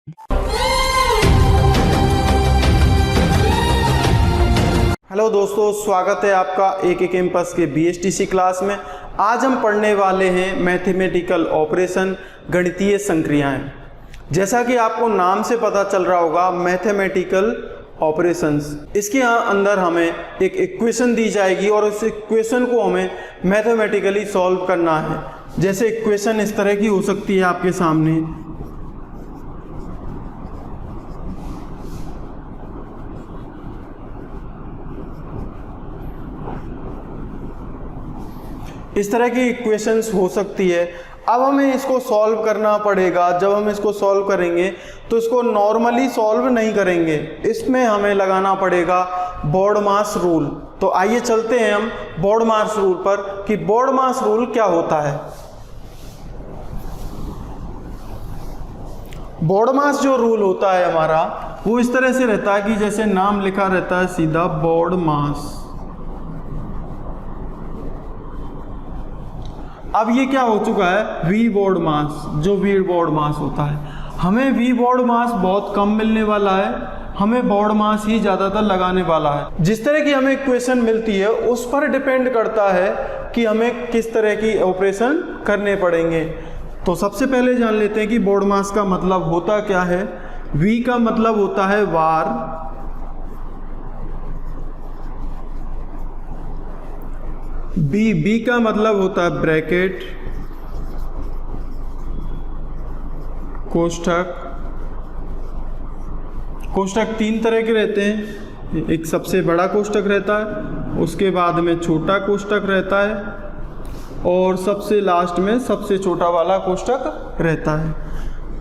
Hello दोस्तों, स्वागत है आपका AK कैंपस के BSTC क्लास में। आज हम पढ़ने वाले हैं मैथमेटिकल ऑपरेशन, गणितीय संक्रियाएं। जैसा कि आपको नाम से पता चल रहा होगा, मैथमेटिकल ऑपरेशंस, इसके अंदर हमें एक इक्वेशन दी जाएगी और उस इक्वेशन को हमें मैथमेटिकली सॉल्व करना है। जैसे इक्वेशन इस तरह की हो सकती है आपके सामने, इस तरह की इक्वेशंस हो सकती है। अब हमें इसको सॉल्व करना पड़ेगा। जब हम इसको सॉल्व करेंगे तो इसको नॉर्मली सॉल्व नहीं करेंगे, इसमें हमें लगाना पड़ेगा बोर्डमास रूल। तो आइए चलते हैं हम बोर्डमास रूल पर कि बोर्डमास रूल क्या होता है। बोर्डमास जो रूल होता है हमारा, वो इस तरह से रहता है कि जैसे नाम लिखा रहता है सीधा बोर्डमास। अब ये क्या हो चुका है, वी बोर्ड मास। जो वी बोर्ड मास होता है, हमें वी बोर्ड मास बहुत कम मिलने वाला है, हमें बोर्ड मास ही ज़्यादातर लगाने वाला है। जिस तरह की हमें इक्वेशन मिलती है उस पर डिपेंड करता है कि हमें किस तरह की ऑपरेशन करने पड़ेंगे। तो सबसे पहले जान लेते हैं कि बोर्ड मास का मतलब होता क्या है। वी का मतलब होता है वार, बी का मतलब होता है ब्रैकेट, कोष्ठक। कोष्ठक तीन तरह के रहते हैं, एक सबसे बड़ा कोष्ठक रहता है, उसके बाद में छोटा कोष्ठक रहता है और सबसे लास्ट में सबसे छोटा वाला कोष्ठक रहता है।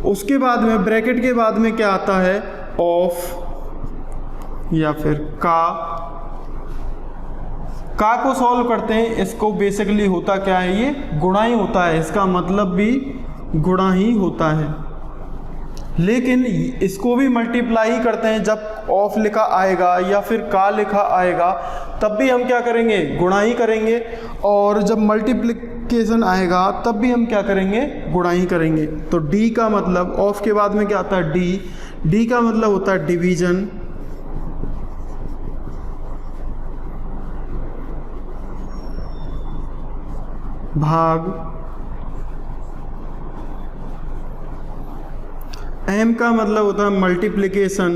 उसके बाद में ब्रैकेट के बाद में क्या आता है, ऑफ या फिर का को सॉल्व करते हैं। इसको बेसिकली होता क्या है, ये गुणा ही होता है, इसका मतलब भी गुणा ही होता है। लेकिन इसको भी मल्टीप्लाई ही करते हैं। जब ऑफ लिखा आएगा या फिर का लिखा आएगा तब भी हम क्या करेंगे, गुणा ही करेंगे। और जब मल्टीप्लिकेशन आएगा तब भी हम क्या करेंगे, गुणा ही करेंगे। तो डी का मतलब, ऑफ के बाद में क्या आता है, डी का मतलब होता है डिवीजन, भाग। एम का मतलब होता है मल्टीप्लिकेशन,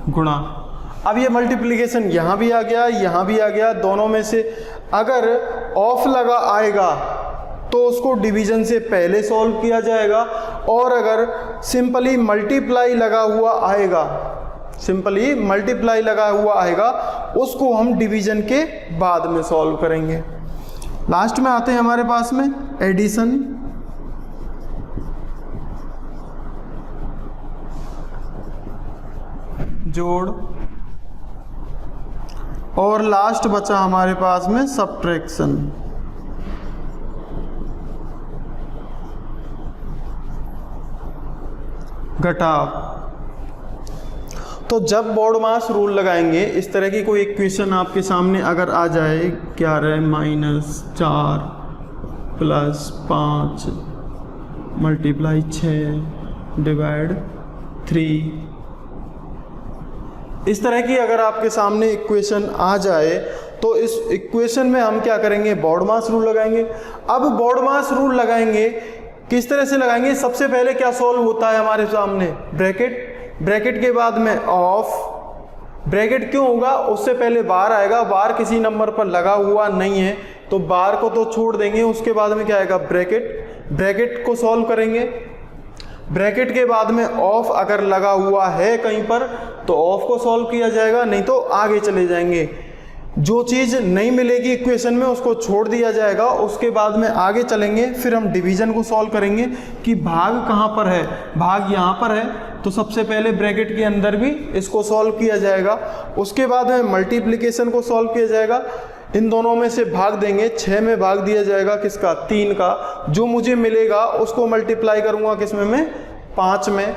गुणा। अब ये मल्टीप्लिकेशन यहाँ भी आ गया, यहाँ भी आ गया। दोनों में से अगर ऑफ लगा आएगा तो उसको डिवीजन से पहले सॉल्व किया जाएगा, और अगर सिंपली मल्टीप्लाई लगा हुआ आएगा उसको हम डिवीजन के बाद में सॉल्व करेंगे। लास्ट में आते हैं हमारे पास में एडिशन, जोड़, और लास्ट बचा हमारे पास में सब्ट्रैक्शन। घटाव। तो जब बोर्डमास रूल लगाएंगे, इस तरह की कोई इक्वेशन आपके सामने अगर आ जाए, 11 - 4 + 5 × 6 / 3, इस तरह की अगर आपके सामने इक्वेशन आ जाए तो इस इक्वेशन में हम क्या करेंगे, बोर्डमास रूल लगाएंगे। अब बोर्डमास रूल लगाएंगे, किस तरह से लगाएंगे, सबसे पहले क्या सॉल्व होता है हमारे सामने, ब्रैकेट के बाद में ऑफ। ब्रैकेट क्यों होगा, उससे पहले बार आएगा, बार किसी नंबर पर लगा हुआ नहीं है तो बार को तो छोड़ देंगे। उसके बाद में क्या आएगा, ब्रैकेट को सॉल्व करेंगे। ब्रैकेट के बाद में ऑफ अगर लगा हुआ है कहीं पर तो ऑफ को सॉल्व किया जाएगा, नहीं तो आगे चले जाएंगे। जो चीज़ नहीं मिलेगी इक्वेशन में उसको छोड़ दिया जाएगा। उसके बाद में आगे चलेंगे, फिर हम डिवीजन को सॉल्व करेंगे कि भाग कहाँ पर है, भाग यहाँ पर है, तो सबसे पहले ब्रैकेट के अंदर भी इसको सॉल्व किया जाएगा। उसके बाद में मल्टीप्लिकेशन को सॉल्व किया जाएगा। इन दोनों में से भाग देंगे, 6 में भाग दिया जाएगा किसका, 3 का। जो मुझे मिलेगा उसको मल्टीप्लाई करूँगा किसमें, मैं 5 में,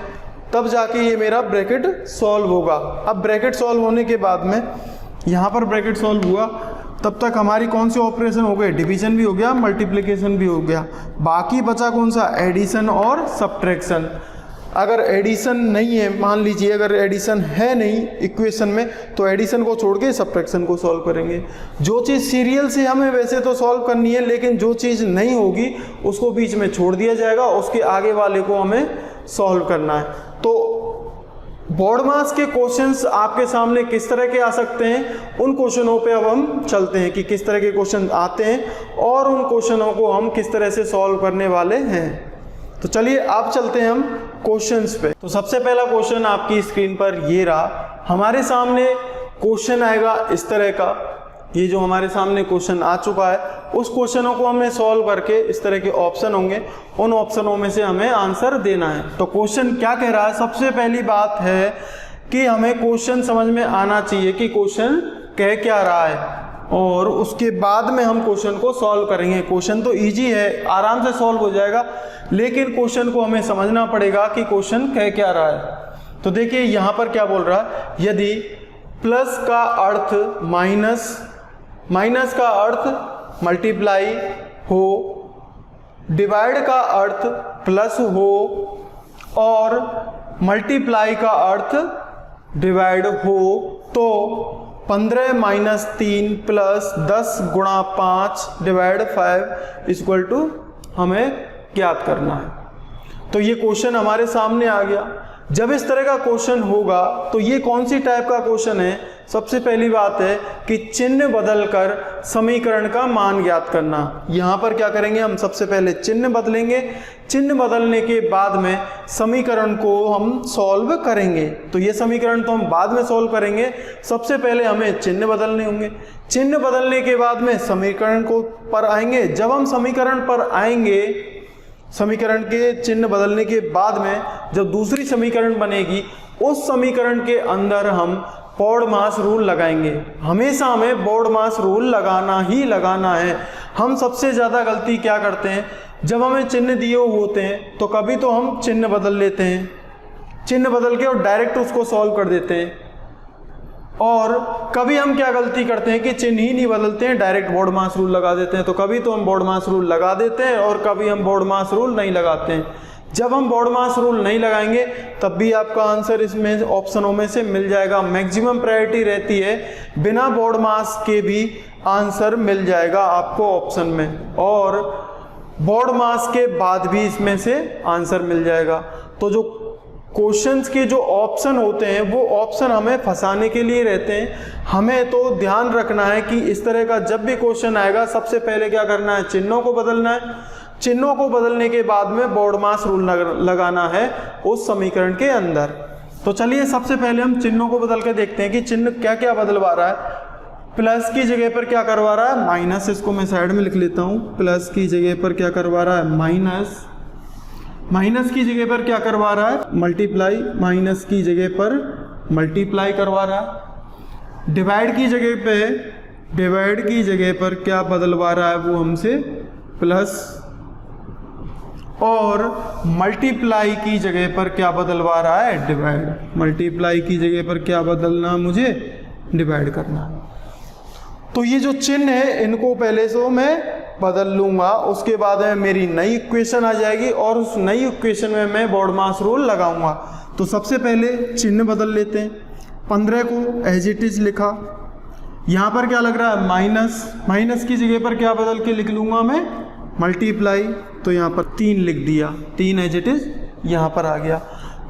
तब जाके ये मेरा ब्रैकेट सॉल्व होगा। अब ब्रैकेट सॉल्व होने के बाद में यहाँ पर ब्रैकेट सॉल्व हुआ, तब तक हमारी कौन सी ऑपरेशन हो गए, डिवीजन भी हो गया, मल्टीप्लिकेशन भी हो गया। बाकी बचा कौन सा, एडिशन और सब्ट्रैक्शन। अगर एडिशन नहीं है, मान लीजिए अगर एडिशन है नहीं इक्वेशन में, तो एडिशन को छोड़ के सब्ट्रैक्शन को सॉल्व करेंगे। जो चीज़ सीरियल से हमें वैसे तो सॉल्व करनी है, लेकिन जो चीज़ नहीं होगी उसको बीच में छोड़ दिया जाएगा, उसके आगे वाले को हमें सॉल्व करना है। तो बोर्ड मास के क्वेश्चंस आपके सामने किस तरह के आ सकते हैं, उन क्वेश्चनों पे अब हम चलते हैं कि किस तरह के क्वेश्चन आते हैं और उन क्वेश्चनों को हम किस तरह से सॉल्व करने वाले हैं। तो चलिए आप चलते हैं हम क्वेश्चंस पे। तो सबसे पहला क्वेश्चन आपकी स्क्रीन पर ये रहा। हमारे सामने क्वेश्चन आएगा इस तरह का, ये जो हमारे सामने क्वेश्चन आ चुका है, उस क्वेश्चनों को हमने सॉल्व करके इस तरह के ऑप्शन होंगे, उन ऑप्शनों में से हमें आंसर देना है। तो क्वेश्चन क्या कह रहा है, सबसे पहली बात है कि हमें क्वेश्चन समझ में आना चाहिए कि क्वेश्चन कह क्या रहा है, और उसके बाद में हम क्वेश्चन को सॉल्व करेंगे। क्वेश्चन तो इजी है, आराम से सॉल्व हो जाएगा, लेकिन क्वेश्चन को हमें समझना पड़ेगा कि क्वेश्चन कह क्या रहा है। तो देखिए यहाँ पर क्या बोल रहा है, यदि प्लस का अर्थ माइनस का अर्थ मल्टीप्लाई हो, डिवाइड का अर्थ प्लस हो और मल्टीप्लाई का अर्थ डिवाइड हो, तो 15 माइनस 3 प्लस 10 गुणा 5 डिवाइड 5 इक्वल टू हमें ज्ञात करना है। तो ये क्वेश्चन हमारे सामने आ गया। जब इस तरह का क्वेश्चन होगा तो ये कौन सी टाइप का क्वेश्चन है, सबसे पहली बात है कि चिन्ह बदलकर समीकरण का मान ज्ञात करना। यहाँ पर क्या करेंगे, हम सबसे पहले चिन्ह बदलेंगे, चिन्ह बदलने के बाद में समीकरण को हम सॉल्व करेंगे। तो ये समीकरण तो हम बाद में सॉल्व करेंगे, सबसे पहले हमें चिन्ह बदलने होंगे। चिन्ह बदलने के बाद में समीकरण को पर आएंगे। जब हम समीकरण पर आएंगे, समीकरण के चिन्ह बदलने के बाद में जब दूसरी समीकरण बनेगी, उस समीकरण के अंदर हम बोर्ड मास रूल लगाएंगे। हमेशा हमें बोर्ड मास रूल लगाना ही लगाना है। हम सबसे ज़्यादा गलती क्या करते हैं, जब हमें चिन्ह दिए होते हैं तो कभी तो हम चिन्ह बदल लेते हैं, चिन्ह बदल के और डायरेक्ट उसको सॉल्व कर देते हैं, और कभी हम क्या गलती करते हैं कि चिन्ह ही नहीं बदलते हैं, डायरेक्ट बोर्ड मास रूल लगा देते हैं। तो कभी तो हम बोर्ड मास रूल लगा देते हैं और कभी हम बोर्ड मास रूल नहीं लगाते हैं। जब हम बोर्ड मास रूल नहीं लगाएंगे तब भी आपका आंसर इसमें ऑप्शनों में से मिल जाएगा। मैक्सिमम प्रायोरिटी रहती है बिना बोर्ड मास के भी आंसर मिल जाएगा आपको ऑप्शन में, और बोर्ड मास के बाद भी इसमें से आंसर मिल जाएगा। तो जो क्वेश्चंस के जो ऑप्शन होते हैं वो ऑप्शन हमें फंसाने के लिए रहते हैं। हमें तो ध्यान रखना है कि इस तरह का जब भी क्वेश्चन आएगा, सबसे पहले क्या करना है, चिन्हों को बदलना है। चिन्हों को बदलने के बाद में बोर्ड मास रूल लगाना है उस समीकरण के अंदर। तो चलिए सबसे पहले हम चिन्हों को बदल के देखते हैं कि चिन्ह क्या क्या बदलवा रहा है। प्लस की जगह पर क्या करवा रहा है, माइनस। इसको मैं साइड में लिख लेता हूँ। प्लस की जगह पर क्या करवा रहा है, माइनस। माइनस की जगह पर क्या करवा रहा है, मल्टीप्लाई। माइनस की जगह पर मल्टीप्लाई करवा रहा है। डिवाइड की जगह पर क्या बदलवा रहा है वो हमसे, प्लस। और मल्टीप्लाई की जगह पर क्या बदलवा रहा है, डिवाइड। मल्टीप्लाई की जगह पर क्या बदलना, मुझे डिवाइड करना। तो ये जो चिन्ह है इनको पहले से मैं बदल लूँगा, उसके बाद में मेरी नई इक्वेशन आ जाएगी और उस नई इक्वेशन में मैं बोर्ड मास रूल लगाऊंगा। तो सबसे पहले चिन्ह बदल लेते हैं। 15 को एज इट इज लिखा। यहाँ पर क्या लग रहा है, माइनस। माइनस की जगह पर क्या बदल के लिख लूँगा मैं, मल्टीप्लाई। तो यहाँ पर 3 लिख दिया, 3 एज इट इज यहाँ पर आ गया।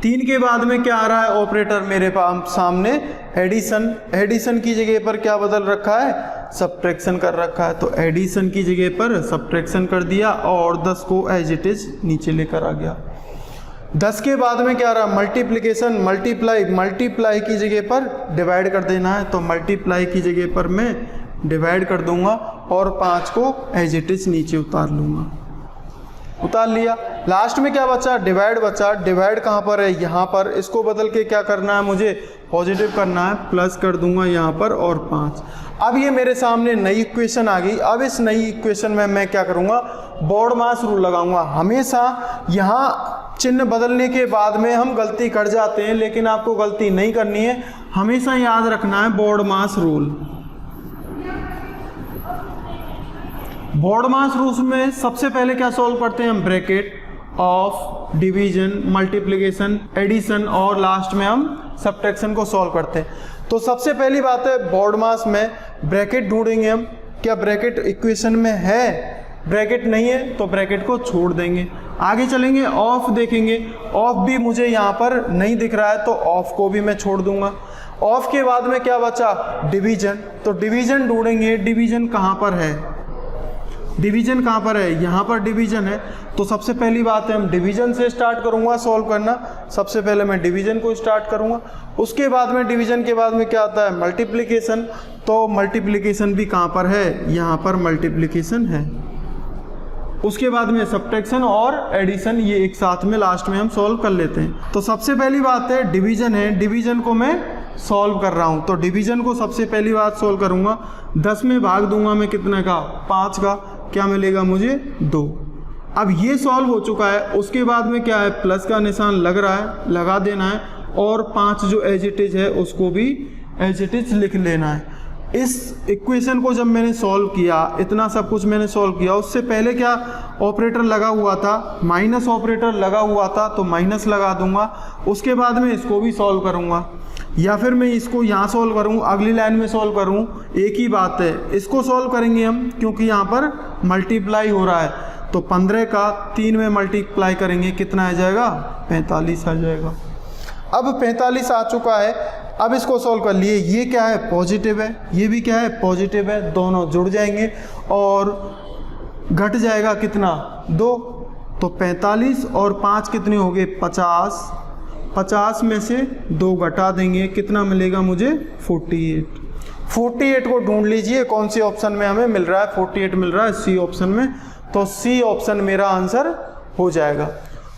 3 के बाद में क्या आ रहा है ऑपरेटर मेरे पास सामने, एडिशन। एडिशन की जगह पर क्या बदल रखा है, सब्ट्रैक्शन कर रखा है। तो एडिशन की जगह पर सब्ट्रैक्शन कर दिया और 10 को एज इट इज नीचे लेकर आ गया। 10 के बाद में क्या आ रहा, मल्टीप्लिकेशन। मल्टीप्लाई। मल्टीप्लाई की जगह पर डिवाइड कर देना है, तो मल्टीप्लाई की जगह पर मैं डिवाइड कर दूंगा और 5 को एज इट इज नीचे उतार लूँगा। उतार लिया। लास्ट में क्या बचा, डिवाइड बचा। डिवाइड कहाँ पर है, यहाँ पर। इसको बदल के क्या करना है, मुझे पॉजिटिव करना है, प्लस कर दूंगा यहाँ पर और 5। अब ये मेरे सामने नई इक्वेशन आ गई। अब इस नई इक्वेशन में मैं क्या करूँगा, बोर्ड मास रूल लगाऊंगा। हमेशा यहाँ चिन्ह बदलने के बाद में हम गलती कर जाते हैं, लेकिन आपको गलती नहीं करनी है। हमेशा याद रखना है BODMAS rule. BODMAS rules में सबसे पहले क्या सॉल्व करते हैं हम, bracket of, division, multiplication, addition और लास्ट में हम सब्ट्रैक्शन को सॉल्व करते हैं। तो सबसे पहली बात है BODMAS में ब्रैकेट ढूंढेंगे हम, क्या ब्रैकेट इक्वेशन में है, ब्रैकेट नहीं है तो ब्रैकेट को छोड़ देंगे। आगे चलेंगे, ऑफ देखेंगे, ऑफ भी मुझे यहाँ पर नहीं दिख रहा है तो ऑफ को भी मैं छोड़ दूंगा। ऑफ के बाद में क्या बचा, डिवीजन, तो डिवीजन ढूंढेंगे, डिवीजन कहाँ पर है, डिवीजन कहाँ पर है, यहाँ पर डिवीजन है। तो सबसे पहली बात है हम डिवीजन से स्टार्ट करूँगा सॉल्व करना। सबसे पहले मैं डिवीजन को स्टार्ट करूँगा, उसके बाद में डिवीजन के बाद में क्या आता है, मल्टीप्लिकेशन। तो मल्टीप्लिकेशन भी कहाँ पर है, यहाँ पर मल्टीप्लिकेशन है। उसके बाद में सब्ट्रैक्शन और एडिशन, ये एक साथ में लास्ट में हम सॉल्व कर लेते हैं। तो सबसे पहली बात है डिवीजन है, डिवीजन को मैं सॉल्व कर रहा हूँ। तो डिवीजन को सबसे पहली बात सॉल्व करूँगा, 10 में भाग दूंगा मैं कितने का, 5 का, क्या मिलेगा मुझे, 2। अब ये सॉल्व हो चुका है। उसके बाद में क्या है, प्लस का निशान लग रहा है, लगा देना है, और 5 जो एज इट इज है उसको भी एज इट इज लिख लेना है। इस इक्वेशन को जब मैंने सॉल्व किया, इतना सब कुछ मैंने सॉल्व किया, उससे पहले क्या ऑपरेटर लगा हुआ था, माइनस ऑपरेटर लगा हुआ था, तो माइनस लगा दूंगा। उसके बाद में इसको भी सॉल्व करूंगा, या फिर मैं इसको यहाँ सॉल्व करूँ, अगली लाइन में सॉल्व करूँ, एक ही बात है। इसको सॉल्व करेंगे हम क्योंकि यहाँ पर मल्टीप्लाई हो रहा है, तो 15 का 3 में मल्टीप्लाई करेंगे, कितना आ जाएगा, 45 आ जाएगा। अब 45 आ चुका है। अब इसको सॉल्व कर लिए, ये क्या है, पॉजिटिव है, ये भी क्या है, पॉजिटिव है, दोनों जुड़ जाएंगे और घट जाएगा कितना, 2। तो 45 और 5 कितने हो गए, 50। 50 में से 2 घटा देंगे, कितना मिलेगा मुझे, 48। 48 को ढूंढ लीजिए कौन सी ऑप्शन में हमें मिल रहा है, 48 मिल रहा है सी ऑप्शन में। तो सी ऑप्शन मेरा आंसर हो जाएगा।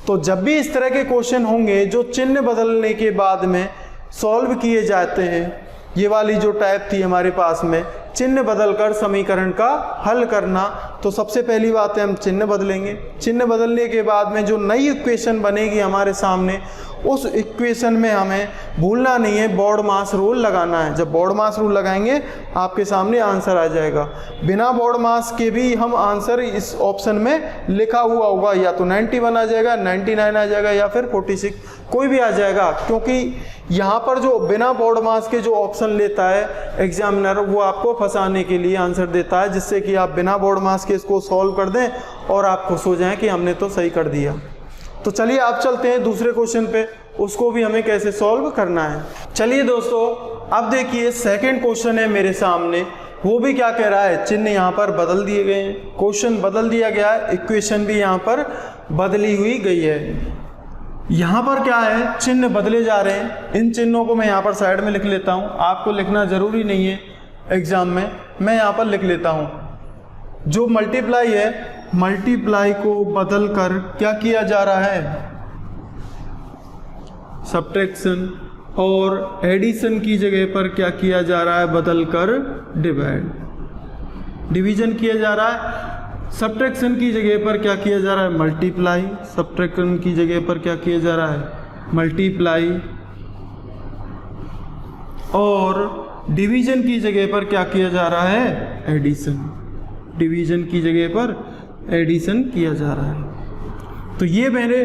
तो जब भी इस तरह के क्वेश्चन होंगे जो चिन्ह बदलने के बाद में सॉल्व किए जाते हैं, ये वाली जो टाइप थी हमारे पास में, चिन्ह बदलकर समीकरण का हल करना, तो सबसे पहली बात है हम चिन्ह बदलेंगे। चिन्ह बदलने के बाद में जो नई इक्वेशन बनेगी हमारे सामने, उस इक्वेशन में हमें भूलना नहीं है BODMAS रूल लगाना है। जब BODMAS रूल लगाएंगे आपके सामने आंसर आ जाएगा। बिना BODMAS के भी हम आंसर इस ऑप्शन में लिखा हुआ होगा, या तो 91 आ जाएगा, 99 आ जाएगा, या फिर 46, कोई भी आ जाएगा। क्योंकि यहाँ पर जो बिना BODMAS के जो ऑप्शन लेता है एग्जामिनर, वो आपको फंसाने के लिए आंसर देता है, जिससे कि आप बिना BODMAS के इसको सॉल्व कर दें और आप खुश हो जाएं कि हमने तो सही कर दिया। तो चलिए आप चलते हैं दूसरे क्वेश्चन पे, उसको भी हमें कैसे सॉल्व करना है। चलिए दोस्तों, अब देखिए सेकंड क्वेश्चन है मेरे सामने, वो भी क्या कह रहा है, चिन्ह यहाँ पर बदल दिए गए हैं, क्वेश्चन बदल दिया गया है, इक्वेशन भी यहाँ पर बदली हुई गई है। यहाँ पर क्या है, चिन्ह बदले जा रहे हैं। इन चिन्हों को मैं यहाँ पर साइड में लिख लेता हूँ, आपको लिखना ज़रूरी नहीं है एग्जाम में, मैं यहाँ पर लिख लेता हूँ। जो मल्टीप्लाई है, मल्टीप्लाई को बदल कर क्या किया जा रहा है, सब्ट्रैक्शन, और एडिशन की जगह पर क्या किया जा रहा है, बदल कर डिवाइड, डिवीजन किया जा रहा है। सब्ट्रैक्शन की जगह पर क्या किया जा रहा है, मल्टीप्लाई, सब्ट्रैक्शन की जगह पर क्या किया जा रहा है, मल्टीप्लाई, और डिवीजन की जगह पर क्या किया जा रहा है, एडिशन, डिवीजन की जगह पर एडिशन किया जा रहा है। तो ये मेरे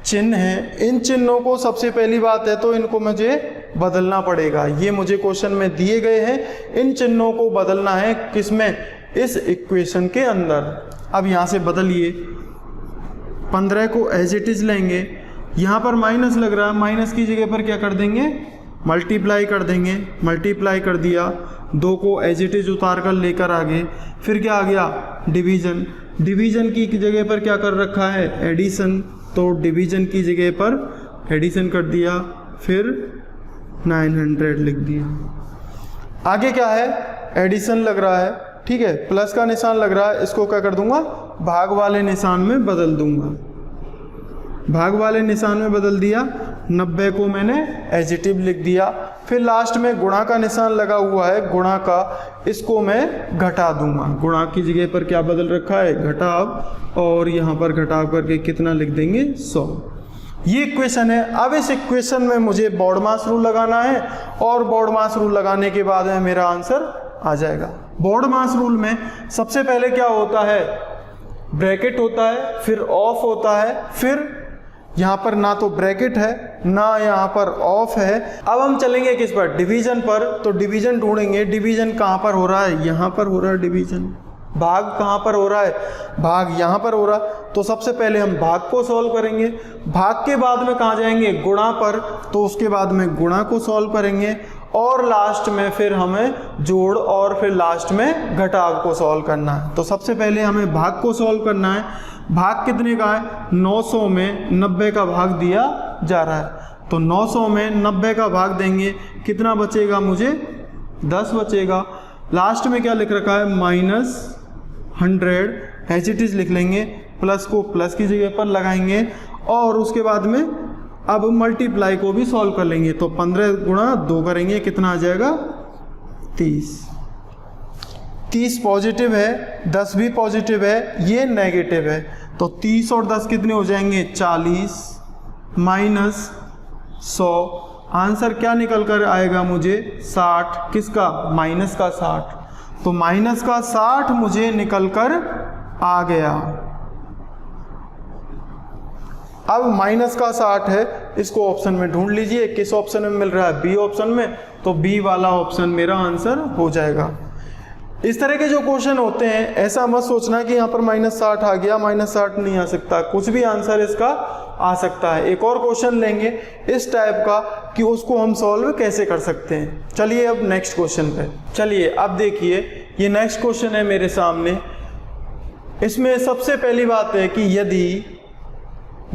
चिन्ह हैं। इन चिन्हों को सबसे पहली बात है तो इनको मुझे बदलना पड़ेगा। ये मुझे क्वेश्चन में दिए गए हैं, इन चिन्हों को बदलना है किसमें, इस इक्वेशन के अंदर। अब यहाँ से बदलिए, 15 को एज इट इज लेंगे, यहाँ पर माइनस लग रहा है, माइनस की जगह पर क्या कर देंगे, मल्टीप्लाई कर देंगे, मल्टीप्लाई कर दिया, 2 को एज इट इज उतार कर लेकर आगे, फिर क्या आ गया, डिवीजन, डिवीजन की जगह पर क्या कर रखा है, एडिशन, तो डिवीजन की जगह पर एडिशन कर दिया, फिर 900 लिख दिया। आगे क्या है, एडिशन लग रहा है, ठीक है, प्लस का निशान लग रहा है, इसको क्या कर दूंगा, भाग वाले निशान में बदल दूंगा, भाग वाले निशान में बदल दिया, 90 को मैंने एजिटिव लिख दिया, फिर लास्ट में गुणा का निशान लगा हुआ है, गुणा का, इसको मैं घटा दूंगा, गुणा की जगह पर क्या बदल रखा है, घटाव, और यहाँ पर घटाव करके कितना लिख देंगे, 100। ये इक्वेशन है। अब इस इक्वेशन में मुझे BODMAS रूल लगाना है, और BODMAS रूल लगाने के बाद में मेरा आंसर आ जाएगा। बोर्ड मास रूल में सबसे पहले क्या होता है, ब्रैकेट होता है, फिर ऑफ होता है, फिर यहाँ पर ना तो ब्रैकेट है ना यहाँ पर ऑफ है। अब हम चलेंगे किस पर, डिवीजन पर। तो डिवीजन ढूंढेंगे, डिवीजन कहाँ पर हो रहा है, यहाँ पर हो रहा है डिवीजन। भाग कहाँ पर हो रहा है, भाग यहाँ पर हो रहा। तो सबसे पहले हम भाग को सॉल्व करेंगे, भाग के बाद में कहाँ जाएंगे, गुणा पर, तो उसके बाद में गुणा को सॉल्व करेंगे और लास्ट में फिर हमें जोड़ और फिर लास्ट में घटाव को सॉल्व करना है। तो सबसे पहले हमें भाग को सॉल्व करना है। भाग कितने का है, 900 में 90 का भाग दिया जा रहा है। तो 900 में 90 का भाग देंगे, कितना बचेगा मुझे, 10 बचेगा। लास्ट में क्या लिख रखा है, -100 एज इट इज लिख लेंगे, प्लस को प्लस की जगह पर लगाएंगे और उसके बाद में अब मल्टीप्लाई को भी सॉल्व कर लेंगे। तो 15 गुणा 2 करेंगे, कितना आ जाएगा, 30। 30 पॉजिटिव है, 10 भी पॉजिटिव है, ये नेगेटिव है। तो 30 और 10 कितने हो जाएंगे, 40 माइनस 100। आंसर क्या निकल कर आएगा मुझे, 60। किसका, माइनस का 60। तो माइनस का 60 मुझे निकल कर आ गया। अब माइनस का 60 है, इसको ऑप्शन में ढूंढ लीजिए, किस ऑप्शन में मिल रहा है, बी ऑप्शन में। तो बी वाला ऑप्शन मेरा आंसर हो जाएगा। इस तरह के जो क्वेश्चन होते हैं, ऐसा मत सोचना कि यहाँ पर -60 आ गया, -60 नहीं आ सकता, कुछ भी आंसर इसका आ सकता है। एक और क्वेश्चन लेंगे इस टाइप का कि उसको हम सॉल्व कैसे कर सकते हैं। चलिए अब नेक्स्ट क्वेश्चन पे चलिए। अब देखिए ये नेक्स्ट क्वेश्चन है मेरे सामने। इसमें सबसे पहली बात है कि यदि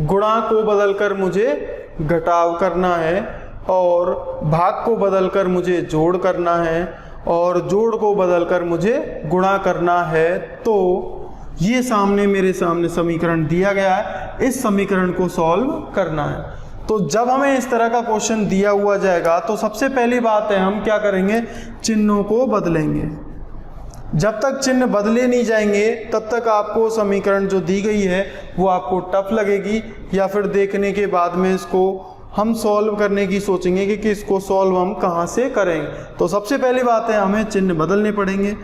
गुणा को बदलकर मुझे घटाव करना है और भाग को बदलकर मुझे जोड़ करना है और जोड़ को बदलकर मुझे गुणा करना है, तो ये सामने मेरे सामने समीकरण दिया गया है, इस समीकरण को सॉल्व करना है। तो जब हमें इस तरह का क्वेश्चन दिया हुआ जाएगा तो सबसे पहली बात है हम क्या करेंगे, चिन्हों को बदलेंगे। जब तक चिन्ह बदले नहीं जाएंगे तब तक आपको समीकरण जो दी गई है वो आपको टफ लगेगी, या फिर देखने के बाद में इसको हम सॉल्व करने की सोचेंगे कि इसको सॉल्व हम कहाँ से करेंगे। तो सबसे पहली बात है हमें चिन्ह बदलने पड़ेंगे।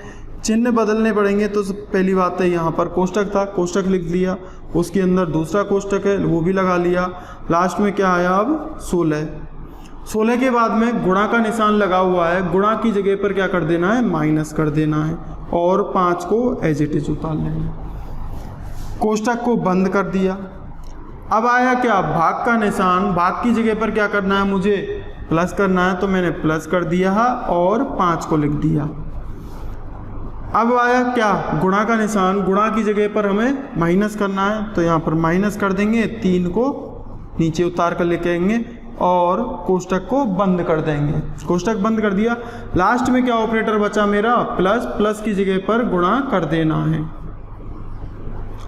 चिन्ह बदलने पड़ेंगे तो पहली बात है यहाँ पर कोष्टक था, कोष्टक लिख लिया, उसके अंदर दूसरा कोष्टक है वो भी लगा लिया। लास्ट में क्या आया, अब 16 के बाद में गुणा का निशान लगा हुआ है, गुणा की जगह पर क्या कर देना है, माइनस कर देना है और 5 को एज इट इज उतार लेना। कोष्टक को बंद कर दिया। अब आया क्या, भाग का निशान, भाग की जगह पर क्या करना है, मुझे प्लस करना है, तो मैंने प्लस कर दिया और 5 को लिख दिया। अब आया क्या, गुणा का निशान, गुणा की जगह पर हमें माइनस करना है, तो यहाँ पर माइनस कर देंगे, 3 को नीचे उतार कर लेके आएंगे और कोष्टक को बंद कर देंगे। कोष्टक बंद कर दिया। लास्ट में क्या ऑपरेटर बचा मेरा, प्लस, प्लस की जगह पर गुणा कर देना है।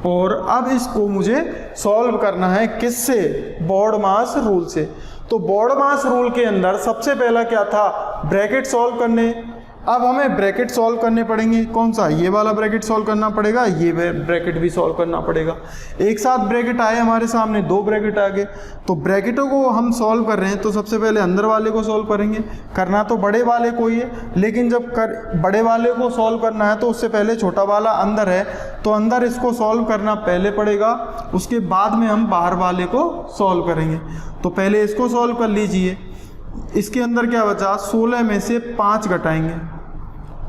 और अब इसको मुझे सॉल्व करना है किससे, बोर्ड मास रूल से। तो बोर्ड मास रूल के अंदर सबसे पहला क्या था, ब्रैकेट सॉल्व करने। अब हमें ब्रैकेट सॉल्व करने पड़ेंगे, कौन सा, ये वाला ब्रैकेट सॉल्व करना पड़ेगा, ये ब्रैकेट भी सॉल्व करना पड़ेगा। एक साथ ब्रैकेट आए हमारे सामने, 2 ब्रैकेट आ गए, तो ब्रैकेटों को हम सॉल्व कर रहे हैं तो सबसे पहले अंदर वाले को सॉल्व करेंगे। करना तो बड़े वाले को ही है, लेकिन जब बड़े वाले को सॉल्व करना है तो उससे पहले छोटा वाला अंदर है, तो अंदर इसको सॉल्व करना पहले पड़ेगा, उसके बाद में हम बाहर वाले को सॉल्व करेंगे। तो पहले इसको सॉल्व कर लीजिए। इसके अंदर क्या बचा, 16 में से 5 घटाएंगे,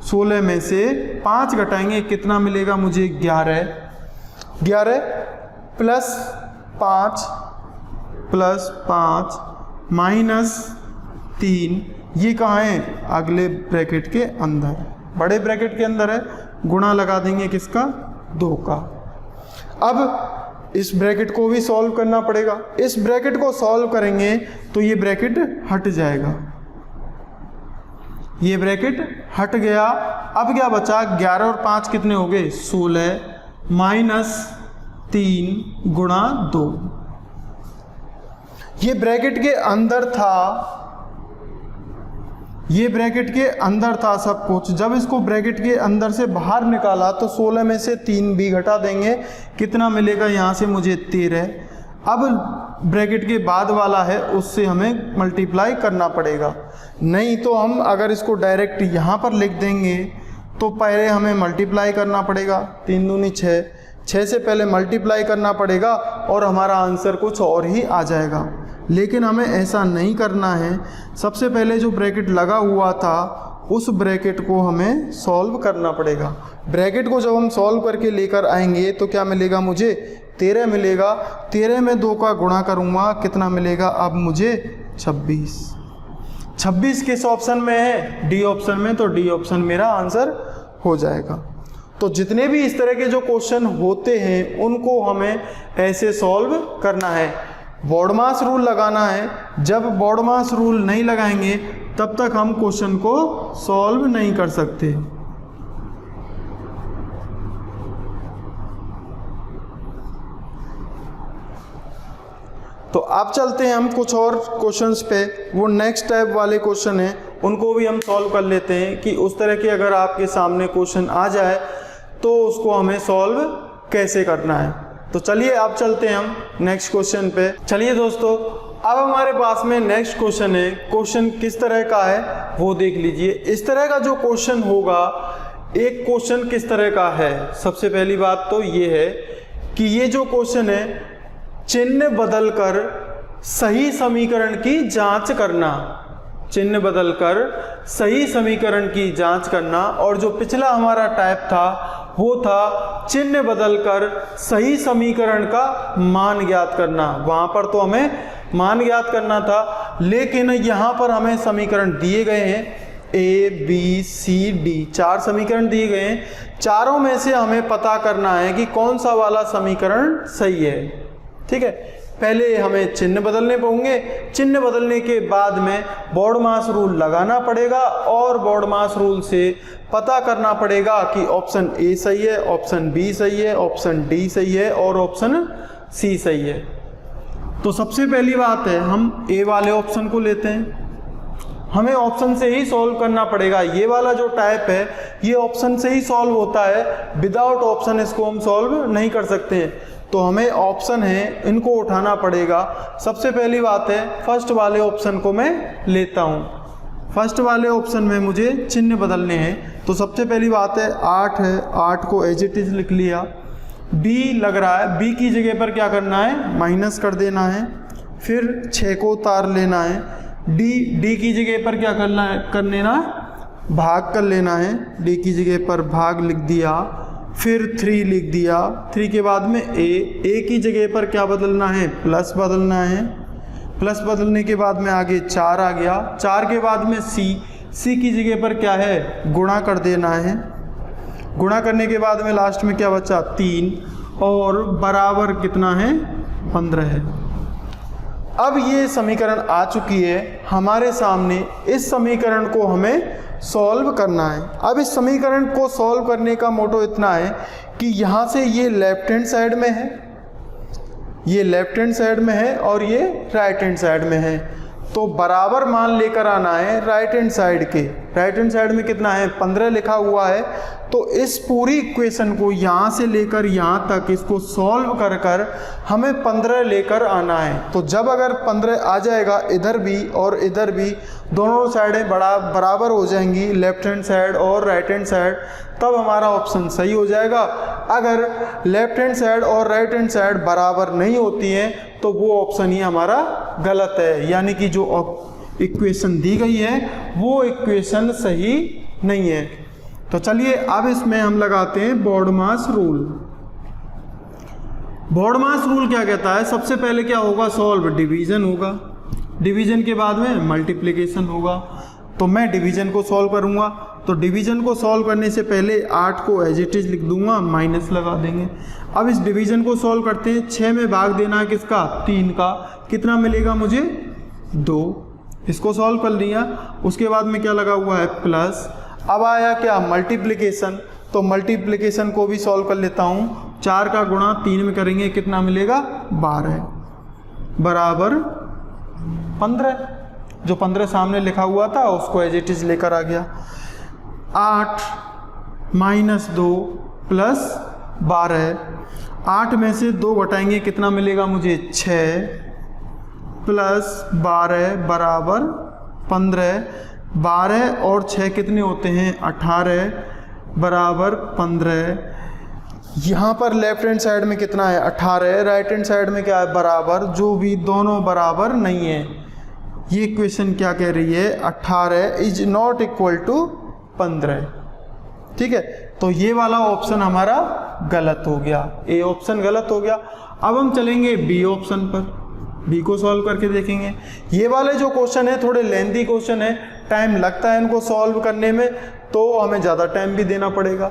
16 में से 5 घटाएंगे, कितना मिलेगा मुझे, 11 प्लस 5 माइनस 3, ये कहाँ है, अगले ब्रैकेट के अंदर, बड़े ब्रैकेट के अंदर है, गुणा लगा देंगे किसका, 2 का। अब इस ब्रैकेट को भी सॉल्व करना पड़ेगा। इस ब्रैकेट को सॉल्व करेंगे तो ये ब्रैकेट हट जाएगा, ये ब्रैकेट हट गया। अब क्या बचा, 11 और 5 कितने हो गए, 16 माइनस 3 गुणा 2। ये ब्रैकेट के अंदर था, ये ब्रैकेट के अंदर था सब कुछ। जब इसको ब्रैकेट के अंदर से बाहर निकाला तो 16 में से 3 भी घटा देंगे, कितना मिलेगा यहाँ से मुझे, 13। अब ब्रैकेट के बाद वाला है उससे हमें मल्टीप्लाई करना पड़ेगा। नहीं तो हम अगर इसको डायरेक्ट यहाँ पर लिख देंगे तो पहले हमें मल्टीप्लाई करना पड़ेगा, 3 दूनी 6, 6 से पहले मल्टीप्लाई करना पड़ेगा और हमारा आंसर कुछ और ही आ जाएगा। लेकिन हमें ऐसा नहीं करना है। सबसे पहले जो ब्रैकेट लगा हुआ था उस ब्रैकेट को हमें सॉल्व करना पड़ेगा। ब्रैकेट को जब हम सॉल्व करके लेकर आएंगे तो क्या मिलेगा मुझे, 13 मिलेगा। 13 में 2 का गुणा करूँगा, कितना मिलेगा अब मुझे, 26। 26 किस ऑप्शन में है, डी ऑप्शन में, तो डी ऑप्शन मेरा आंसर हो जाएगा। तो जितने भी इस तरह के जो क्वेश्चन होते हैं उनको हमें ऐसे सॉल्व करना है। बॉडमास रूल लगाना है। जब बॉडमास रूल नहीं लगाएंगे तब तक हम क्वेश्चन को सॉल्व नहीं कर सकते। तो अब चलते हैं हम कुछ और क्वेश्चंस पे। वो नेक्स्ट टाइप वाले क्वेश्चन हैं, उनको भी हम सॉल्व कर लेते हैं कि उस तरह के अगर आपके सामने क्वेश्चन आ जाए तो उसको हमें सॉल्व कैसे करना है। तो चलिए अब चलते हैं हम नेक्स्ट क्वेश्चन पे। चलिए दोस्तों, अब हमारे पास में नेक्स्ट क्वेश्चन है। क्वेश्चन किस तरह का है वो देख लीजिए। इस तरह का जो क्वेश्चन होगा, एक क्वेश्चन किस तरह का है, सबसे पहली बात तो ये है कि ये जो क्वेश्चन है, चिन्ह बदलकर सही समीकरण की जांच करना, चिन्ह बदलकर सही समीकरण की जांच करना। और जो पिछला हमारा टाइप था वो था चिन्ह बदलकर सही समीकरण का मान ज्ञात करना। वहां पर तो हमें मान ज्ञात करना था, लेकिन यहाँ पर हमें समीकरण दिए गए हैं, A B C D 4 समीकरण दिए गए हैं। चारों में से हमें पता करना है कि कौन सा वाला समीकरण सही है। ठीक है, पहले हमें चिन्ह बदलने होंगे। चिन्ह बदलने के बाद में बॉडमास रूल लगाना पड़ेगा और बॉडमास रूल से पता करना पड़ेगा कि ऑप्शन ए सही है, ऑप्शन बी सही है, ऑप्शन डी सही है और ऑप्शन सी सही है। तो सबसे पहली बात है, हम ए वाले ऑप्शन को लेते हैं। हमें ऑप्शन से ही सॉल्व करना पड़ेगा। ये वाला जो टाइप है ये ऑप्शन से ही सॉल्व होता है, विदाउट ऑप्शन इसको हम सॉल्व नहीं कर सकते हैं। तो हमें ऑप्शन है, इनको उठाना पड़ेगा। सबसे पहली बात है, फर्स्ट वाले ऑप्शन को मैं लेता हूँ। फर्स्ट वाले ऑप्शन में मुझे चिन्ह बदलने हैं। तो सबसे पहली बात है 8 है, 8 को एज इट इज लिख लिया। बी लग रहा है, बी की जगह पर क्या करना है, माइनस कर देना है। फिर 6 को उतार लेना है। डी की जगह पर क्या करना है, कर लेना, भाग कर लेना है। डी की जगह पर भाग लिख दिया। फिर 3 लिख दिया। 3 के बाद में ए की जगह पर क्या बदलना है, प्लस बदलना है। प्लस बदलने के बाद में आगे 4 आ गया। 4 के बाद में सी की जगह पर क्या है, गुणा कर देना है। गुणा करने के बाद में लास्ट में क्या बचा, 3 और बराबर कितना है, 15 है। अब ये समीकरण आ चुकी है हमारे सामने। इस समीकरण को हमें सॉल्व करना है। अब इस समीकरण को सॉल्व करने का मोटो इतना है कि यहाँ से ये लेफ्ट हैंड साइड में है, ये लेफ्ट हैंड साइड में है और ये राइट हैंड साइड में है। तो बराबर मान लेकर आना है राइट हैंड साइड के। राइट हैंड साइड में कितना है, 15 लिखा हुआ है। तो इस पूरी इक्वेशन को यहाँ से लेकर यहाँ तक इसको सॉल्व कर कर हमें 15 लेकर आना है। तो जब अगर 15 आ जाएगा, इधर भी और इधर भी दोनों साइडें बराबर हो जाएंगी, लेफ्ट हैंड साइड और राइट हैंड साइड, तब हमारा ऑप्शन सही हो जाएगा। अगर लेफ्ट हैंड साइड और राइट हैंड साइड बराबर नहीं होती हैं तो वो ऑप्शन ही हमारा गलत है, यानी कि जो इक्वेशन दी गई है वो इक्वेशन सही नहीं है। तो चलिए अब इसमें हम लगाते हैं बॉडमास रूल। बॉडमास रूल क्या कहता है, सबसे पहले क्या होगा, सॉल्व, डिवीजन होगा। डिवीजन के बाद में मल्टीप्लिकेशन होगा। तो मैं डिवीजन को सॉल्व करूंगा। तो डिवीजन को सॉल्व करने से पहले 8 को एज इट इज लिख दूंगा, माइनस लगा देंगे। अब इस डिवीजन को सॉल्व करते हैं। 6 में भाग देना है किसका, 3 का। कितना मिलेगा मुझे, 2। इसको सॉल्व कर लिया। उसके बाद में क्या लगा हुआ है, प्लस। अब आया क्या, मल्टीप्लिकेशन। तो मल्टीप्लिकेशन को भी सॉल्व कर लेता हूँ। 4 का गुणा 3 में करेंगे, कितना मिलेगा, 12 बराबर 15। जो 15 सामने लिखा हुआ था उसको एज इट इज लेकर आ गया। 8 माइनस 2 प्लस 12। 8 में से 2 घटाएंगे, कितना मिलेगा मुझे, 6 प्लस 12 बराबर 15। 12 और 6 कितने होते हैं 18 बराबर 15। यहाँ पर लेफ्ट हैंड साइड में कितना है 18, राइट हैंड साइड में क्या है बराबर, जो भी दोनों बराबर नहीं है। ये इक्वेशन क्या कह रही है 18 इज नॉट इक्वल टू 15। ठीक है, तो ये वाला ऑप्शन हमारा गलत हो गया, ए ऑप्शन गलत हो गया। अब हम चलेंगे बी ऑप्शन पर, बी को सॉल्व करके देखेंगे। ये वाले जो क्वेश्चन है थोड़े लेंथी क्वेश्चन है, टाइम लगता है इनको सॉल्व करने में, तो हमें ज़्यादा टाइम भी देना पड़ेगा।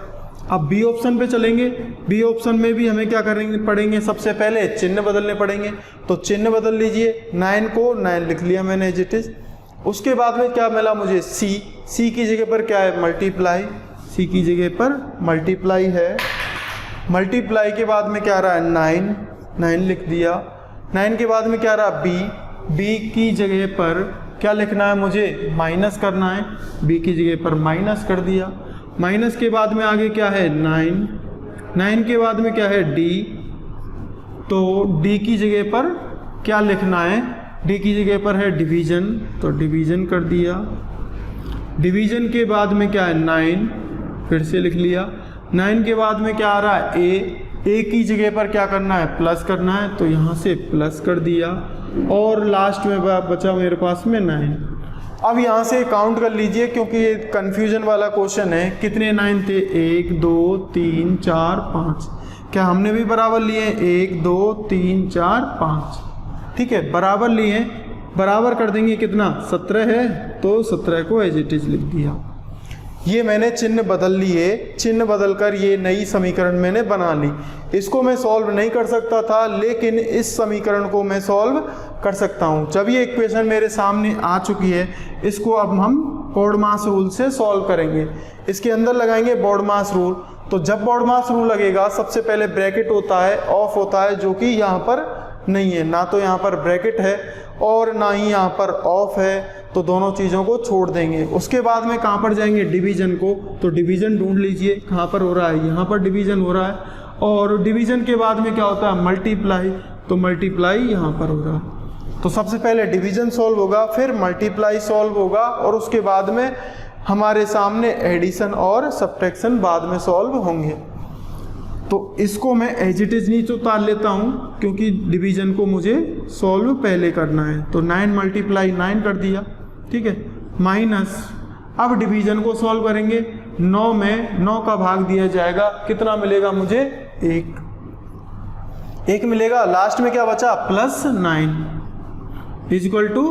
अब बी ऑप्शन पे चलेंगे। बी ऑप्शन में भी हमें क्या करेंगे पड़ेंगे, सबसे पहले चिन्ह बदलने पड़ेंगे। तो चिन्ह बदल लीजिए, 9 को 9 लिख लिया मैंने एज इट इज। उसके बाद में क्या मिला मुझे सी की जगह पर क्या है मल्टीप्लाई, सी की जगह पर मल्टीप्लाई है। मल्टीप्लाई के बाद में क्या रहा है 9 लिख दिया। 9 के बाद में क्या रहा बी की जगह पर क्या लिखना है मुझे माइनस करना है, बी की जगह पर माइनस कर दिया। माइनस के बाद में आगे क्या है 9 के बाद में क्या है डी, तो डी की जगह पर क्या लिखना है, डी की जगह पर है डिवीज़न, तो डिवीज़न कर दिया। डिवीज़न के बाद में क्या है 9, फिर से लिख लिया। 9 के बाद में क्या आ रहा है ए की जगह पर क्या करना है प्लस करना है, तो यहाँ से प्लस कर दिया। और लास्ट में बचा मेरे पास में 9। अब यहाँ से काउंट कर लीजिए क्योंकि ये कन्फ्यूजन वाला क्वेश्चन है। कितने 9 थे 1 2 3 4 5, क्या हमने भी बराबर लिए 1 2 3 4 5, ठीक है बराबर लिए, बराबर कर देंगे कितना 17 है, तो 17 को एज इट इज लिख दिया। ये मैंने चिन्ह बदल लिए, चिन्ह बदलकर ये नई समीकरण मैंने बना ली। इसको मैं सॉल्व नहीं कर सकता था, लेकिन इस समीकरण को मैं सॉल्व कर सकता हूँ। जब ये इक्वेशन मेरे सामने आ चुकी है, इसको अब हम बॉडमास रूल से सॉल्व करेंगे। इसके अंदर लगाएंगे बॉडमास रूल। तो जब बॉडमास रूल लगेगा, सबसे पहले ब्रैकेट होता है, ऑफ होता है, जो कि यहाँ पर नहीं है, ना तो यहाँ पर ब्रैकेट है और ना ही यहाँ पर ऑफ है, तो दोनों चीज़ों को छोड़ देंगे। उसके बाद में कहाँ पर जाएंगे डिवीज़न को, तो डिवीज़न ढूंढ लीजिए कहाँ पर हो रहा है, यहाँ पर डिवीज़न हो रहा है। और डिवीज़न के बाद में क्या होता है मल्टीप्लाई, तो मल्टीप्लाई यहाँ पर हो रहा है। तो सबसे पहले डिवीज़न सॉल्व होगा, फिर मल्टीप्लाई सॉल्व होगा, और उसके बाद में हमारे सामने एडिशन और सब्ट्रैक्शन बाद में सॉल्व होंगे। तो इसको मैं एज इट इज नीचे उतार लेता हूँ क्योंकि डिवीज़न को मुझे सॉल्व पहले करना है। तो 9 मल्टीप्लाई 9 कर दिया, ठीक है, माइनस। अब डिवीज़न को सॉल्व करेंगे। 9 में 9 का भाग दिया जाएगा, कितना मिलेगा मुझे 1 मिलेगा। लास्ट में क्या बचा प्लस 9 इज इक्वल टू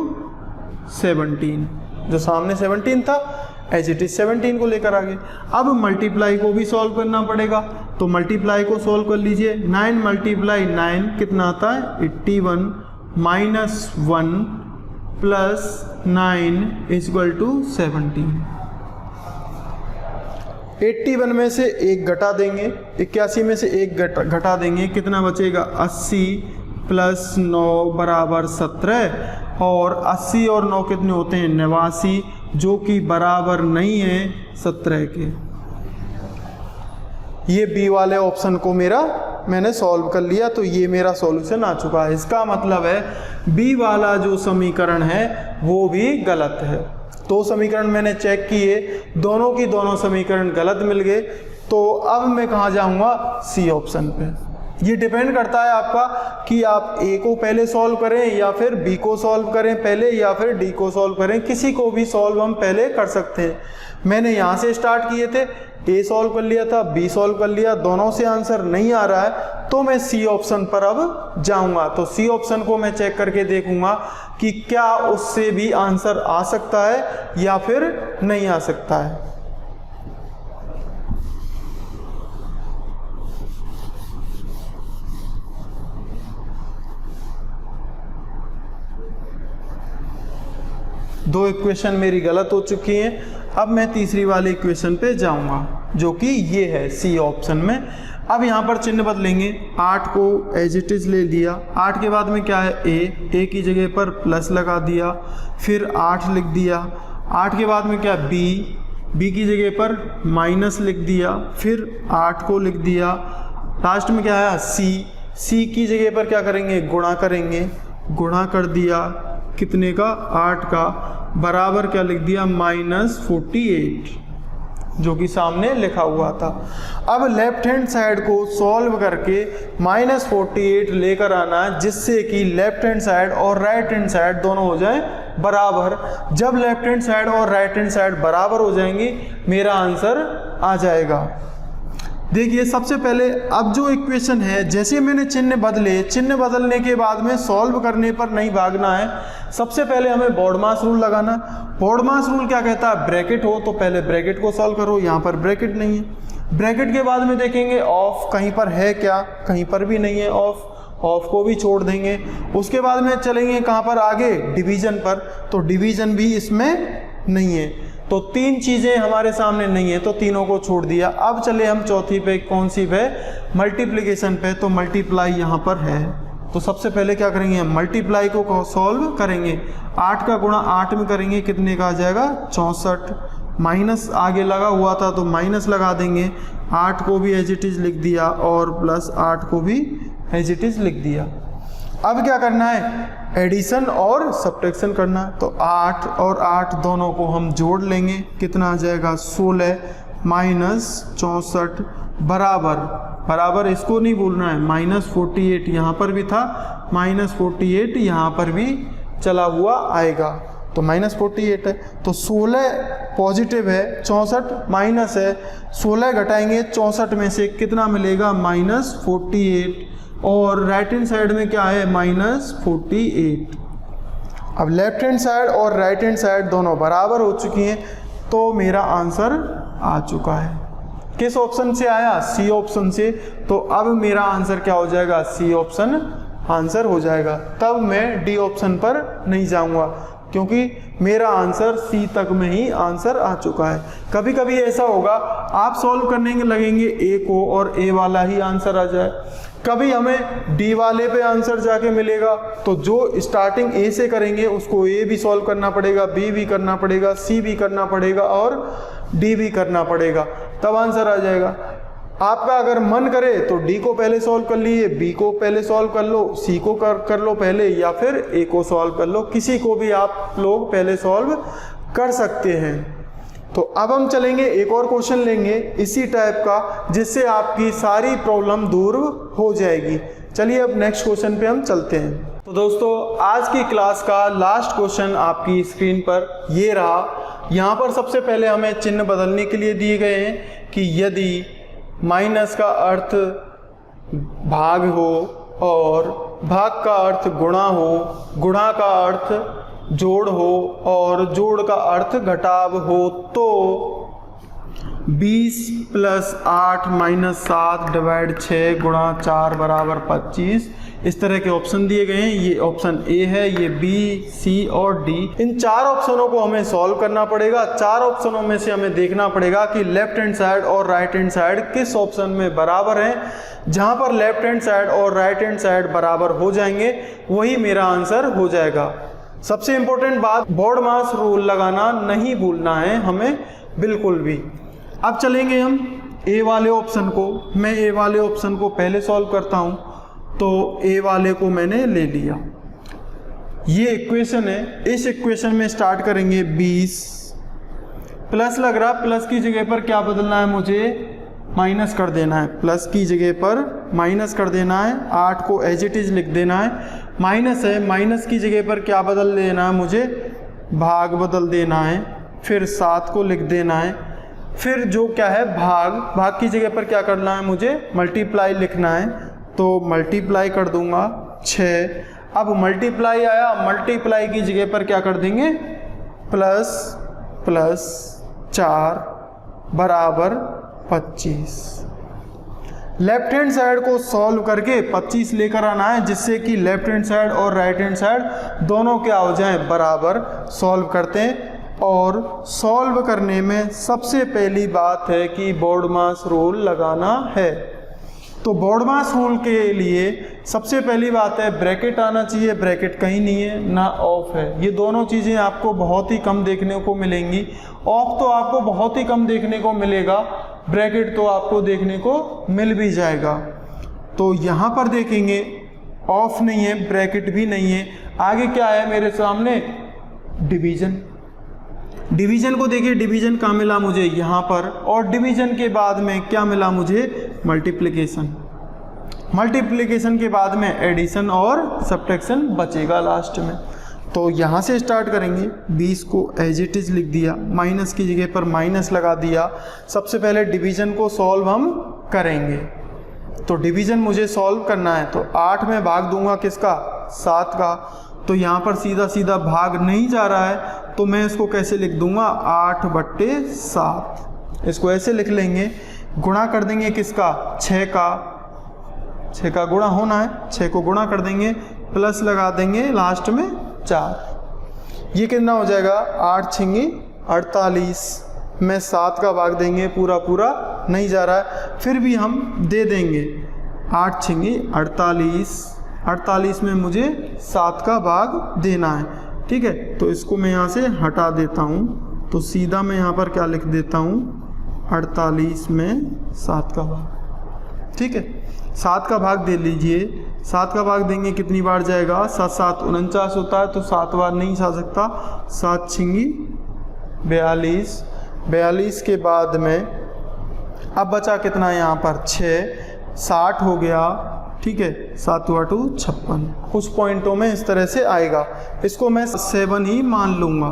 17, जो सामने 17 था एज इट इज 17 को लेकर आ गए। अब मल्टीप्लाई को भी सॉल्व करना पड़ेगा, तो मल्टीप्लाई को सॉल्व कर लीजिए। 9 मल्टीप्लाई 9 कितना आता है 81 minus 1 plus 9 is equal to 17। 81 में से 1 घटा देंगे, 81 में से 1 घटा देंगे, कितना बचेगा 80 प्लस 9 बराबर 17, और 80 और 9 कितने होते हैं 89, जो कि बराबर नहीं है 17 के। ये बी वाले ऑप्शन को मैंने सॉल्व कर लिया, तो ये मेरा सॉल्यूशन आ चुका है। इसका मतलब है बी वाला जो समीकरण है वो भी गलत है। 2 समीकरण मैंने चेक किए, दोनों की दोनों समीकरण गलत मिल गए। तो अब मैं कहाँ जाऊँगा सी ऑप्शन पे। ये डिपेंड करता है आपका कि आप ए को पहले सॉल्व करें या फिर बी को सॉल्व करें पहले, या फिर डी को सॉल्व करें। किसी को भी सॉल्व हम पहले कर सकते हैं। मैंने यहाँ से स्टार्ट किए थे, ए सॉल्व कर लिया था, बी सॉल्व कर लिया, दोनों से आंसर नहीं आ रहा है, तो मैं सी ऑप्शन पर अब जाऊँगा। तो सी ऑप्शन को मैं चेक करके देखूँगा कि क्या उससे भी आंसर आ सकता है या फिर नहीं आ सकता है। दो इक्वेशन मेरी गलत हो चुकी हैं। अब मैं तीसरी वाली इक्वेशन पे जाऊंगा, जो कि ये है सी ऑप्शन में। अब यहाँ पर चिन्ह बदलेंगे, 8 को एज इट इज ले लिया। 8 के बाद में क्या है ए की जगह पर प्लस लगा दिया, फिर 8 लिख दिया। 8 के बाद में क्या बी की जगह पर माइनस लिख दिया, फिर 8 को लिख दिया। लास्ट में क्या है सी की जगह पर क्या करेंगे गुणा करेंगे, गुणा कर दिया कितने का, 8 का, बराबर क्या लिख दिया, -48, जो कि सामने लिखा हुआ था। अब लेफ्ट हैंड साइड को सॉल्व करके -48 लेकर आना है, जिससे कि लेफ्ट हैंड साइड और राइट हैंड साइड दोनों हो जाएं बराबर। जब लेफ्ट हैंड साइड और राइट हैंड साइड बराबर हो जाएंगी, मेरा आंसर आ जाएगा। देखिए सबसे पहले अब जो इक्वेशन है, जैसे मैंने चिन्ह बदले, चिन्ह बदलने के बाद में सॉल्व करने पर नहीं भागना है। सबसे पहले हमें बॉडमास रूल लगाना। बॉडमास रूल क्या कहता है, ब्रैकेट हो तो पहले ब्रैकेट को सॉल्व करो, यहाँ पर ब्रैकेट नहीं है। ब्रैकेट के बाद में देखेंगे ऑफ कहीं पर है क्या, कहीं पर भी नहीं है ऑफ को भी छोड़ देंगे। उसके बाद में चलेंगे कहाँ पर आगे, डिवीजन पर, तो डिवीजन भी इसमें नहीं है। तो 3 चीज़ें हमारे सामने नहीं है, तो तीनों को छोड़ दिया। अब चले हम चौथी पे, कौन सी पे, मल्टीप्लिकेशन पे। तो मल्टीप्लाई यहाँ पर है, तो सबसे पहले क्या करेंगे, मल्टीप्लाई को सॉल्व करेंगे। 8 का गुणा 8 में करेंगे, कितने का आ जाएगा, 64। माइनस आगे लगा हुआ था तो माइनस लगा देंगे, 8 को भी एज इट इज़ लिख दिया और प्लस 8 को भी एज इट इज़ लिख दिया। अब क्या करना है, एडिशन और सब्ट्रैक्शन करना है। तो 8 और 8 दोनों को हम जोड़ लेंगे, कितना आ जाएगा, 16 -64 बराबर इसको नहीं भूलना है, -48 यहाँ पर भी था, -48 यहाँ पर भी चला हुआ आएगा, तो -48 है। तो 16 पॉजिटिव है, 64 माइनस है, 16 घटाएंगे 64 में से, कितना मिलेगा, -48, और राइट हैंड साइड में क्या है, -48। अब लेफ्ट हैंड साइड और राइट हैंड साइड दोनों बराबर हो चुकी हैं, तो मेरा आंसर आ चुका है। किस ऑप्शन से आया, सी ऑप्शन से। तो अब मेरा आंसर क्या हो जाएगा, सी ऑप्शन आंसर हो जाएगा। तब मैं डी ऑप्शन पर नहीं जाऊंगा, क्योंकि मेरा आंसर सी तक में ही आंसर आ चुका है। कभी कभी ऐसा होगा, आप सॉल्व करने लगेंगे ए को और ए वाला ही आंसर आ जाए, कभी हमें डी वाले पे आंसर जाके मिलेगा, तो जो स्टार्टिंग ए से करेंगे उसको ए भी सॉल्व करना पड़ेगा, बी भी करना पड़ेगा, सी भी करना पड़ेगा और डी भी करना पड़ेगा, तब आंसर आ जाएगा। आपका अगर मन करे तो डी को पहले सॉल्व कर लीजिए, बी को पहले सॉल्व कर लो, सी को कर लो पहले, या फिर ए को सॉल्व कर लो, किसी को भी आप लोग पहले सॉल्व कर सकते हैं। तो अब हम चलेंगे, एक और क्वेश्चन लेंगे इसी टाइप का, जिससे आपकी सारी प्रॉब्लम दूर हो जाएगी। चलिए अब नेक्स्ट क्वेश्चन पे हम चलते हैं। तो दोस्तों आज की क्लास का लास्ट क्वेश्चन आपकी स्क्रीन पर ये रहा। यहाँ पर सबसे पहले हमें चिन्ह बदलने के लिए दिए गए हैं कि यदि माइनस का अर्थ भाग हो और भाग का अर्थ गुणा हो, गुणा का अर्थ जोड़ हो और जोड़ का अर्थ घटाव हो, तो 20 + 8 - 7 / 6 × 4 = 25। इस तरह के ऑप्शन दिए गए हैं। ये ऑप्शन ए है, ये बी, सी और डी। इन 4 ऑप्शनों को हमें सॉल्व करना पड़ेगा। 4 ऑप्शनों में से हमें देखना पड़ेगा कि लेफ्ट हैंड साइड और राइट हैंड साइड किस ऑप्शन में बराबर है। जहां पर लेफ्ट हैंड साइड और राइट हैंड साइड बराबर हो जाएंगे, वही मेरा आंसर हो जाएगा। सबसे इंपॉर्टेंट बात, बॉडमास रूल लगाना नहीं भूलना है हमें बिल्कुल भी। अब चलेंगे हम ए वाले ऑप्शन को। मैं ए वाले ऑप्शन को पहले सॉल्व करता हूं। तो ए वाले को मैंने ले लिया। ये इक्वेशन है, इस इक्वेशन में स्टार्ट करेंगे 20 प्लस लग रहा, प्लस की जगह पर क्या बदलना है, मुझे माइनस कर देना है। प्लस की जगह पर माइनस कर देना है, 8 को एज इट इज लिख देना है। माइनस है, माइनस की जगह पर क्या बदल देना है, मुझे भाग बदल देना है। फिर 7 को लिख देना है। फिर जो क्या है भाग, भाग की जगह पर क्या करना है, मुझे मल्टीप्लाई लिखना है। तो मल्टीप्लाई कर दूंगा 6। अब मल्टीप्लाई आया, मल्टीप्लाई की जगह पर क्या कर देंगे, प्लस प्लस 4 बराबर 25। लेफ्ट हैंड साइड को सॉल्व करके 25 लेकर आना है, जिससे कि लेफ्ट हैंड साइड और राइट हैंड साइड दोनों क्या हो जाएं, बराबर। सॉल्व करते हैं, और सॉल्व करने में सबसे पहली बात है कि बॉडमास रूल लगाना है। तो बॉडमास रूल के लिए सबसे पहली बात है ब्रैकेट आना चाहिए। ब्रैकेट कहीं नहीं है, ना ऑफ है। ये दोनों चीज़ें आपको बहुत ही कम देखने को मिलेंगी। ऑफ तो आपको बहुत ही कम देखने को मिलेगा, ब्रैकेट तो आपको देखने को मिल भी जाएगा। तो यहाँ पर देखेंगे ऑफ नहीं है, ब्रैकेट भी नहीं है। आगे क्या है मेरे सामने, डिवीजन। डिवीजन को देखिए, डिवीजन का मिला मुझे यहाँ पर, और डिवीजन के बाद में क्या मिला मुझे, मल्टीप्लिकेशन। मल्टीप्लिकेशन के बाद में एडिशन और सब्ट्रैक्शन बचेगा लास्ट में। तो यहाँ से स्टार्ट करेंगे, 20 को एज इट इज लिख दिया, माइनस की जगह पर माइनस लगा दिया। सबसे पहले डिवीजन को सॉल्व हम करेंगे, तो डिवीजन मुझे सॉल्व करना है। तो 8 में भाग दूंगा किसका, 7 का। तो यहाँ पर सीधा सीधा भाग नहीं जा रहा है, तो मैं इसको कैसे लिख दूंगा, 8/7। इसको ऐसे लिख लेंगे। गुणा कर देंगे किसका, 6 का गुणा होना है, 6 को गुणा कर देंगे, प्लस लगा देंगे लास्ट में 4। ये कितना हो जाएगा, 8 छिंगी 48 में 7 का भाग देंगे, पूरा पूरा नहीं जा रहा है, फिर भी हम दे देंगे। 8 छिंगी 48 में मुझे 7 का भाग देना है, ठीक है। तो इसको मैं यहाँ से हटा देता हूँ, तो सीधा मैं यहाँ पर क्या लिख देता हूँ, 48 में 7 का भाग, ठीक है। 7 का भाग दे लीजिए, 7 का भाग देंगे कितनी बार जाएगा, 7 7 49 होता है, तो 7 बार नहीं जा सकता। 7 छिंगी 42 के बाद में अब बचा कितना यहाँ पर, 6, 60 हो गया, ठीक है। 7 × 2 56, कुछ पॉइंटों में इस तरह से आएगा। इसको मैं 7 ही मान लूँगा,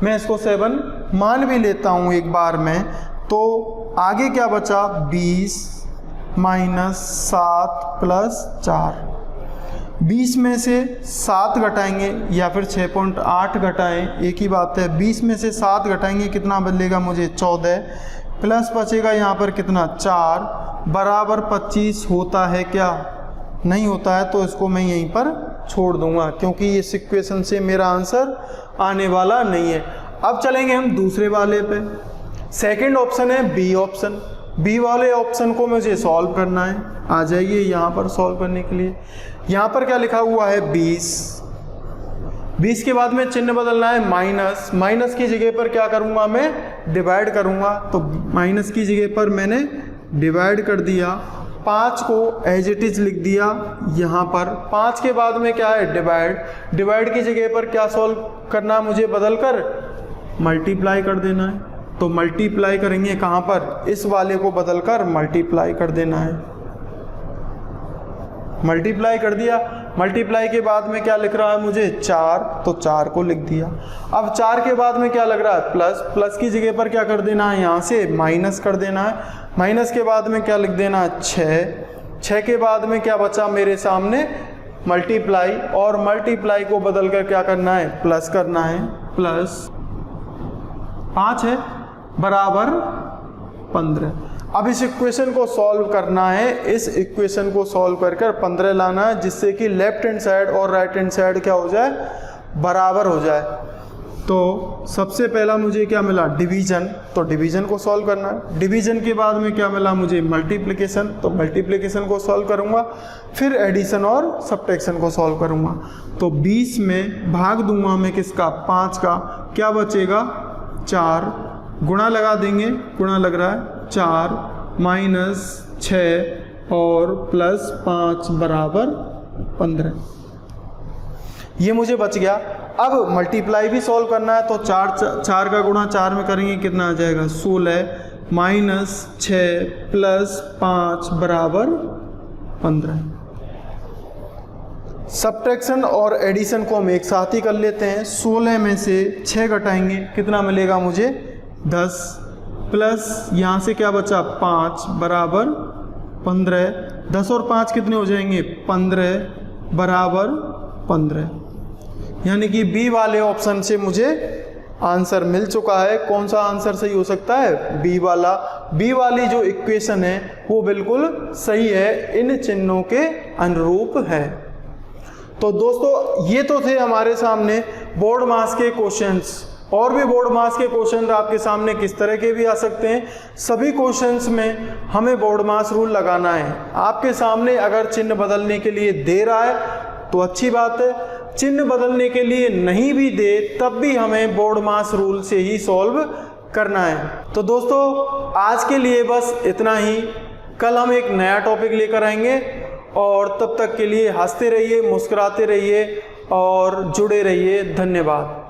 मैं इसको 7 मान भी लेता हूँ एक बार में। तो आगे क्या बचा, 20 - 7 + 4। 20 में से 7 घटाएंगे या फिर 6.8 घटाएं, एक ही बात है। 20 में से 7 घटाएंगे कितना बदलेगा मुझे, 14, प्लस बचेगा यहाँ पर कितना, 4 बराबर 25 होता है क्या, नहीं होता है, तो इसको मैं यहीं पर छोड़ दूंगा, क्योंकि इस इक्वेशन से मेरा आंसर आने वाला नहीं है। अब चलेंगे हम दूसरे वाले पे। सेकंड ऑप्शन है बी ऑप्शन। बी वाले ऑप्शन को मुझे सॉल्व करना है। आ जाइए यहाँ पर सॉल्व करने के लिए। यहाँ पर क्या लिखा हुआ है, 20 के बाद में चिन्ह बदलना है माइनस। माइनस की जगह पर क्या करूँगा मैं, डिवाइड करूँगा। तो माइनस की जगह पर मैंने डिवाइड कर दिया, 5 को एज इट इज लिख दिया यहाँ पर। 5 के बाद में क्या है, डिवाइड की जगह पर क्या सॉल्व करना है मुझे, बदल कर मल्टीप्लाई कर देना है। तो मल्टीप्लाई करेंगे कहाँ पर, इस वाले को बदल कर मल्टीप्लाई कर देना है। मल्टीप्लाई कर दिया, मल्टीप्लाई के बाद में क्या लिख रहा है मुझे, 4, तो 4 को लिख दिया। अब 4 के बाद में क्या लग रहा है, प्लस की जगह पर क्या कर देना है, यहाँ से माइनस कर देना है। माइनस के बाद में क्या लिख देना है, 6 के बाद में क्या बचा मेरे सामने, मल्टीप्लाई, और मल्टीप्लाई को बदल कर क्या करना है, प्लस करना है। प्लस 5 है बराबर 15। अब इस इक्वेशन को सॉल्व करना है। इस इक्वेशन को सॉल्व कर 15 लाना है, जिससे कि लेफ्ट हैंड साइड और राइट हैंड साइड क्या हो जाए, बराबर हो जाए। तो सबसे पहला मुझे क्या मिला, डिवीजन। तो डिवीजन को सॉल्व करना है। डिवीजन के बाद में क्या मिला मुझे, मल्टीप्लिकेशन। तो मल्टीप्लिकेशन को सॉल्व करूँगा, फिर एडिशन और सब्ट्रैक्शन को सॉल्व करूँगा। तो 20 में भाग दूंगा मैं किसका, 5 का, क्या बचेगा, 4, गुणा लगा देंगे, गुणा लग रहा है, 4 - 6 और प्लस 5 बराबर 15। ये मुझे बच गया। अब मल्टीप्लाई भी सॉल्व करना है, तो 4 का गुणा 4 में करेंगे, कितना आ जाएगा, 16 - 6 प्लस 5 बराबर 15। सब्ट्रैक्शन और एडिशन को हम एक साथ ही कर लेते हैं। 16 में से 6 घटाएंगे, कितना मिलेगा मुझे, 10, प्लस यहाँ से क्या बचा, 5 बराबर 15। 10 और 5 कितने हो जाएंगे, 15 बराबर 15। यानी कि बी वाले ऑप्शन से मुझे आंसर मिल चुका है। कौन सा आंसर सही हो सकता है, बी वाला। बी वाली जो इक्वेशन है वो बिल्कुल सही है, इन चिन्हों के अनुरूप है। तो दोस्तों ये तो थे हमारे सामने बोर्ड मास के क्वेश्चंस। और भी बोर्ड मास के क्वेश्चन आपके सामने किस तरह के भी आ सकते हैं। सभी क्वेश्चंस में हमें बोर्ड मास रूल लगाना है। आपके सामने अगर चिन्ह बदलने के लिए दे रहा है तो अच्छी बात है, चिन्ह बदलने के लिए नहीं भी दे तब भी हमें बोर्ड मास रूल से ही सॉल्व करना है। तो दोस्तों आज के लिए बस इतना ही। कल हम एक नया टॉपिक लेकर आएंगे और तब तक के लिए हंसते रहिए, मुस्कुराते रहिए और जुड़े रहिए। धन्यवाद।